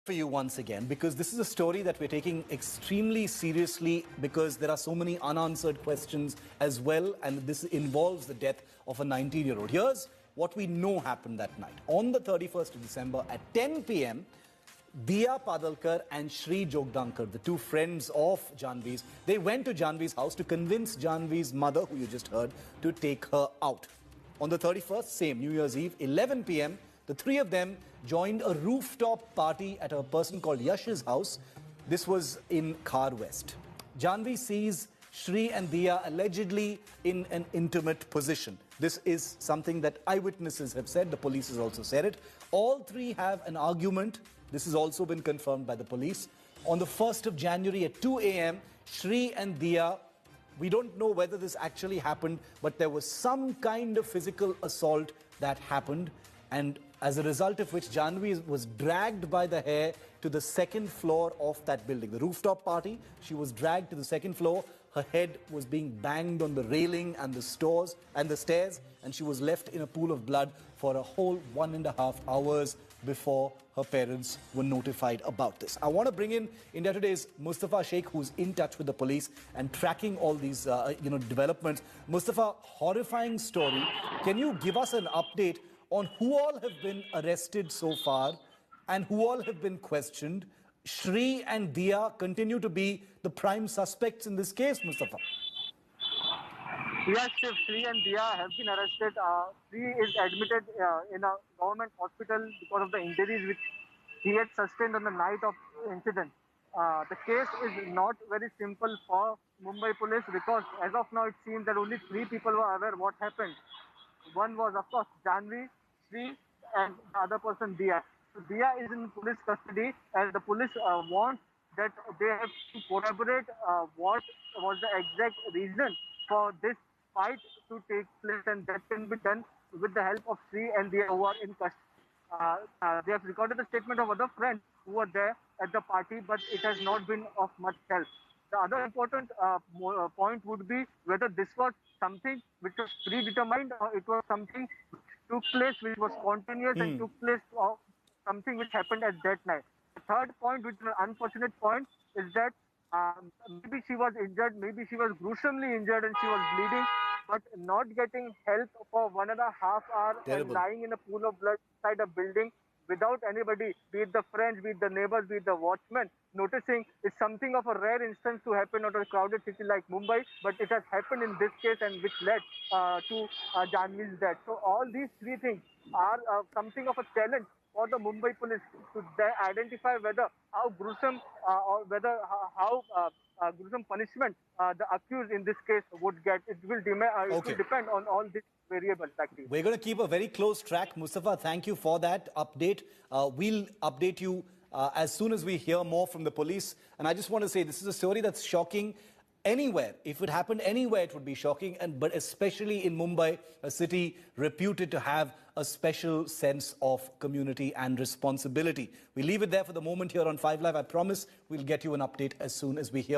for you once again because this is a story that we're taking extremely seriously because there are so many unanswered questions as well, and this involves the death of a 19-year-old. Here's what we know happened that night. On the 31st of December at 10 p.m., Diya Padalkar and Shri Jogdankar, the two friends of Janhvi's, they went to Janhvi's house to convince Janhvi's mother, who you just heard, to take her out. On the 31st, same New Year's Eve, 11 p.m., the three of them joined a rooftop party at a person called Yash's house. This was in Khar West. Janhvi sees Shri and Diya allegedly in an intimate position. This is something that eyewitnesses have said. The police has also said it. All three have an argument. This has also been confirmed by the police. On the 1st of January at 2 a.m., Shri and Diya, we don't know whether this actually happened, but there was some kind of physical assault that happened. And as a result of which, Janhvi was dragged by the hair to the second floor of that building, the rooftop party. She was dragged to the second floor. Her head was being banged on the railing and the stairs, and she was left in a pool of blood for a whole 1.5 hours before her parents were notified about this. I want to bring in India Today's Mustafa Sheikh, who's in touch with the police and tracking all these developments. Mustafa, horrifying story. Can you give us an update on who all have been arrested so far and who all have been questioned? Shri and Diya continue to be the prime suspects in this case, Mustafa. Yes, Shiv, Shri and Diya have been arrested. Shri is admitted in a government hospital because of the injuries which he had sustained on the night of the incident. The case is not very simple for Mumbai police because as of now it seems that only 3 people were aware what happened. One was, of course, Janhvi, Shri, and the other person, Diya. So Diya is in police custody, and the police want that they have to corroborate what was the exact reason for this fight to take place, and that can be done with the help of Shri and Diya, who are in custody. They have recorded the statement of other friends who were there at the party, but it has not been of much help. The other important point would be whether this was something which was predetermined or it was something which took place, which was spontaneous and took place of something which happened at that night. The third point, which is an unfortunate point, is that maybe she was injured, maybe she was gruesomely injured and she was bleeding, but not getting help for 1.5 hours and lying in a pool of blood inside a building without anybody, be it the friends, be it the neighbors, be it the watchmen, noticing is something of a rare instance to happen at a crowded city like Mumbai, but it has happened in this case and which led to Janhvi's death. So all these 3 things are something of a challenge for the Mumbai police to identify whether how gruesome or whether how gruesome punishment the accused in this case would get. It will depend on all these variables. We're going to keep a very close track. Mustafa, thank you for that update. We'll update you as soon as we hear more from the police. And I just want to say this is a story that's shocking anywhere. If it happened anywhere, it would be shocking, but especially in Mumbai, a city reputed to have a special sense of community and responsibility. We leave it there for the moment here on 5 Live. I promise we'll get you an update as soon as we hear more.